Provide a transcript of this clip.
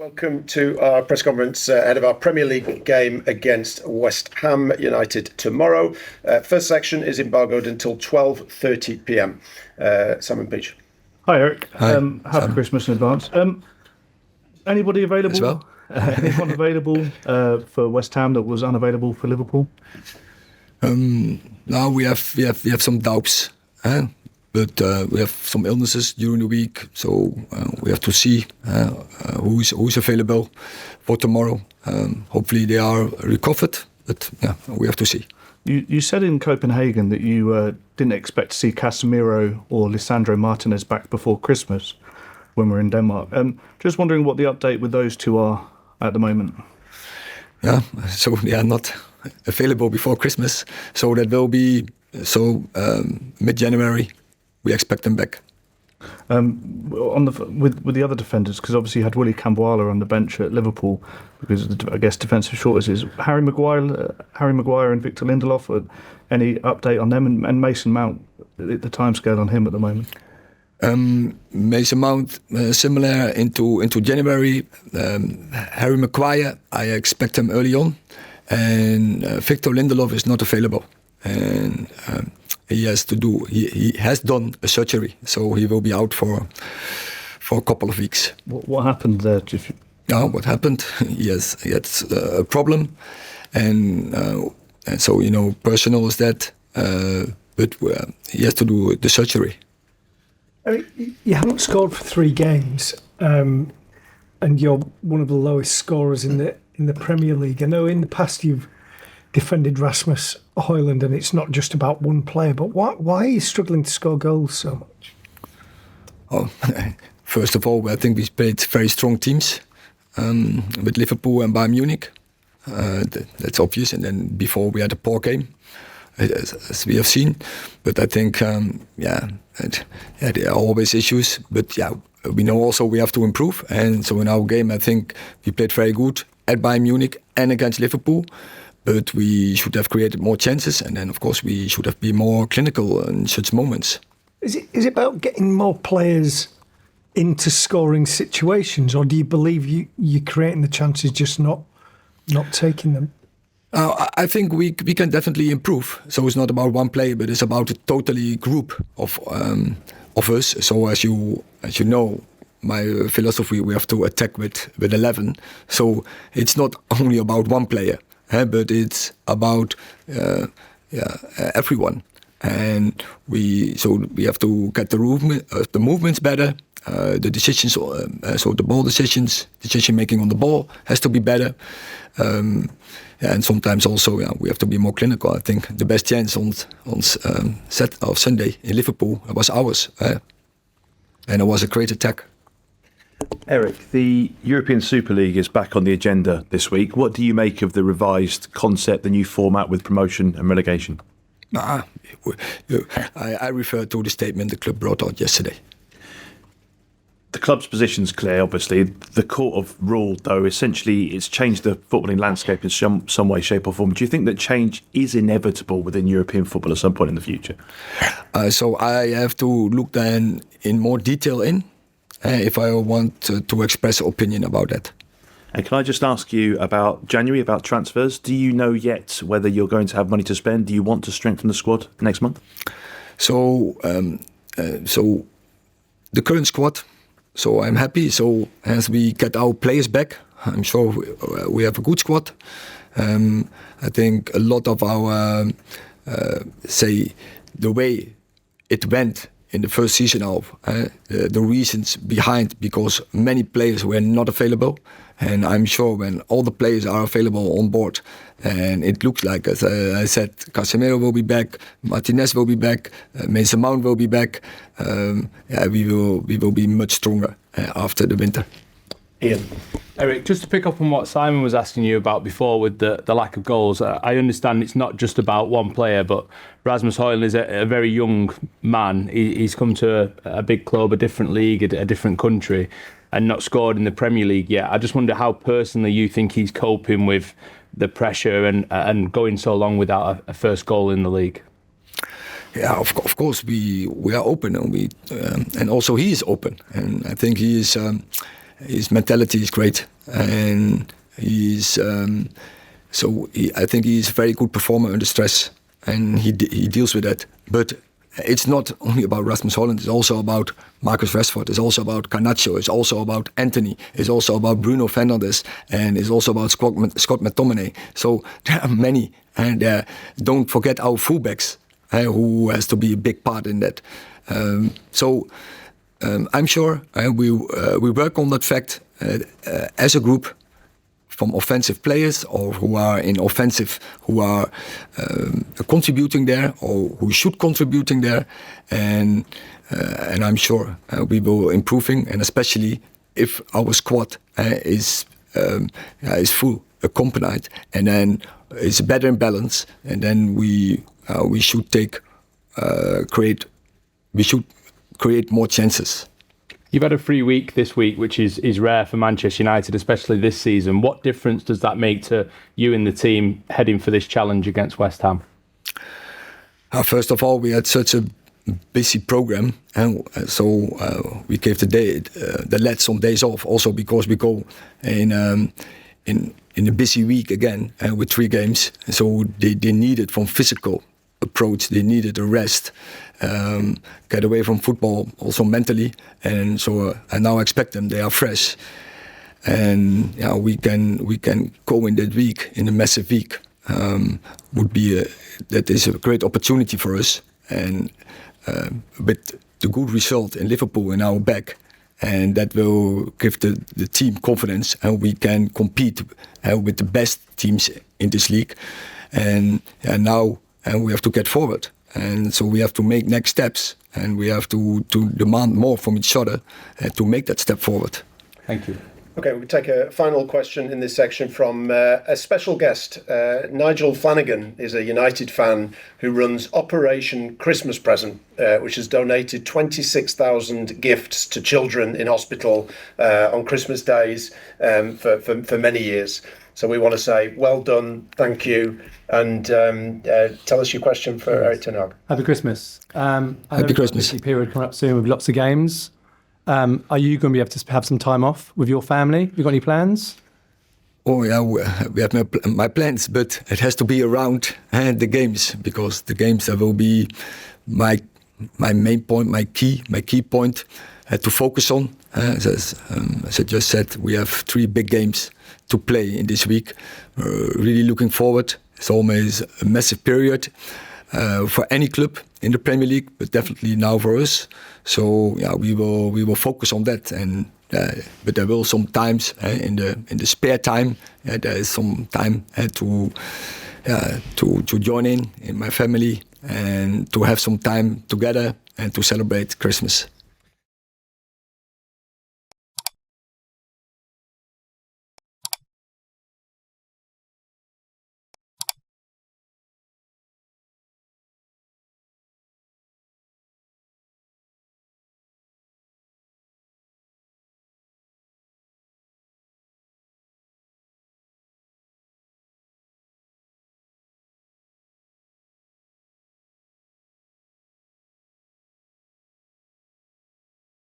Welcome to our press conference ahead of our Premier League game against West Ham United tomorrow. First section is embargoed until 12:30 p.m. Simon Peach. Hi, Erik. Hi. Happy Christmas in advance. Anybody available? As well? Anyone available for West Ham that was unavailable for Liverpool? Now we have some doubts, but we have some illnesses during the week, so we have to see who's available for tomorrow. Hopefully they are recovered, but yeah, we have to see. You said in Copenhagen that you didn't expect to see Casemiro or Lisandro Martinez back before Christmas when we're in Denmark. Just wondering what the update with those two are at the moment. Yeah, so they are not available before Christmas, so that will be mid-January. We expect them back. With the other defenders, because obviously you had Willy Camboala on the bench at Liverpool because of the, I guess, defensive shortages. Harry Maguire and Victor Lindelof. Any update on them, and Mason Mount? The timescale on him at the moment. Mason Mount similar into January. Harry Maguire, I expect him early on, and Victor Lindelof is not available, and he has done a surgery, so he will be out for a couple of weeks. What happened there? What happened? He had a problem, and so personal is that, but he has to do the surgery. You haven't scored for 3 games, and you're one of the lowest scorers in the Premier League. I know in the past you've defended Rasmus Hojlund, and it's not just about one player, but why are you struggling to score goals so much? Oh, first of all, I think we played very strong teams with Liverpool and Bayern Munich. That's obvious. And then before we had a poor game, as we have seen. But I think, there are always issues. But yeah, we know also we have to improve. And so in our game, I think we played very good at Bayern Munich and against Liverpool. But we should have created more chances, and then of course we should have been more clinical in such moments. Is it about getting more players into scoring situations, or do you believe you're creating the chances, just not taking them? I think we can definitely improve. So it's not about one player, but it's about a totally group of us. So as you know, my philosophy, we have to attack with 11. So it's not only about one player. But it's about everyone, and we have to get the movements better, the decisions, so the ball decision making on the ball has to be better, and sometimes also we have to be more clinical. I think the best chance on Sunday in Liverpool was ours, and it was a great attack. Erik, the European Super League is back on the agenda this week. What do you make of the revised concept, the new format with promotion and relegation? I refer to the statement the club brought out yesterday. The club's position's clear, obviously. The court have ruled, though, essentially it's changed the footballing landscape in some way, shape or form. Do you think that change is inevitable within European football at some point in the future? So I have to look then in more detail if I want to express an opinion about that. And can I just ask you about January, about transfers? Do you know yet whether you're going to have money to spend? Do you want to strengthen the squad next month? So the current squad, so I'm happy. So as we get our players back, I'm sure we have a good squad. I think a lot of our, the way it went in the first season of the reasons behind, because many players were not available, and I'm sure when all the players are available on board, and it looks like, as I said, Casemiro will be back, Martinez will be back, Mason Mount will be back. We will be much stronger after the winter. Ian. Erik, just to pick up on what Simon was asking you about before with the lack of goals, I understand it's not just about one player, but Rasmus Hojlund is a very young man. He's come to a big club, a different league, a different country, and not scored in the Premier League yet. I just wonder how personally you think he's coping with the pressure and going so long without a first goal in the league. Yeah, of course we are open, and also he is open, and I think he is. his mentality is great, and he's I think he's a very good performer under stress, and he deals with that. But it's not only about Rasmus Hojlund, it's also about Marcus Rashford, it's also about Garnacho, it's also about Anthony, it's also about Bruno Fernandes, and it's also about Scott McTominay. So there are many, and don't forget our fullbacks, who has to be a big part in that. I'm sure we work on that fact as a group, from offensive players or who are in offensive, who are contributing there or who should contributing there, and I'm sure we will improving, and especially if our squad is full accompanied, and then is better in balance, and then we should create more chances. You've had a free week this week, which is rare for Manchester United, especially this season. What difference does that make to you and the team heading for this challenge against West Ham? First of all, we had such a busy program, and so we gave the lads some days off, also because we go in a busy week again with 3 games. So they needed, from physical approach, they needed a rest, get away from football also mentally, and so I now expect them, they are fresh, and we can go in that week, in a massive week, that is a great opportunity for us, and with the good result in Liverpool in our back, and that will give the team confidence, and we can compete with the best teams in this league, and now we have to get forward. And so we have to make next steps, and we have to demand more from each other to make that step forward. Thank you. Okay, we'll take a final question in this section from a special guest. Nigel Flanagan is a United fan who runs Operation Christmas Present, which has donated 26,000 gifts to children in hospital on Christmas days for many years. So we want to say, well done, thank you, and tell us your question for Erik ten Hag. Happy Christmas. Happy Christmas. Busy period coming up soon with lots of games. Are you going to be able to have some time off with your family? Have you got any plans? Oh yeah, we have my plans, but it has to be around the games, because the games that will be my main point, my key point to focus on. As I just said, we have 3 big games to play in this week. Really looking forward. It's always a massive period for any club in the Premier League, but definitely now for us. So we will focus on that, and but there will sometimes in the spare time there is some time to join in my family and to have some time together and to celebrate Christmas.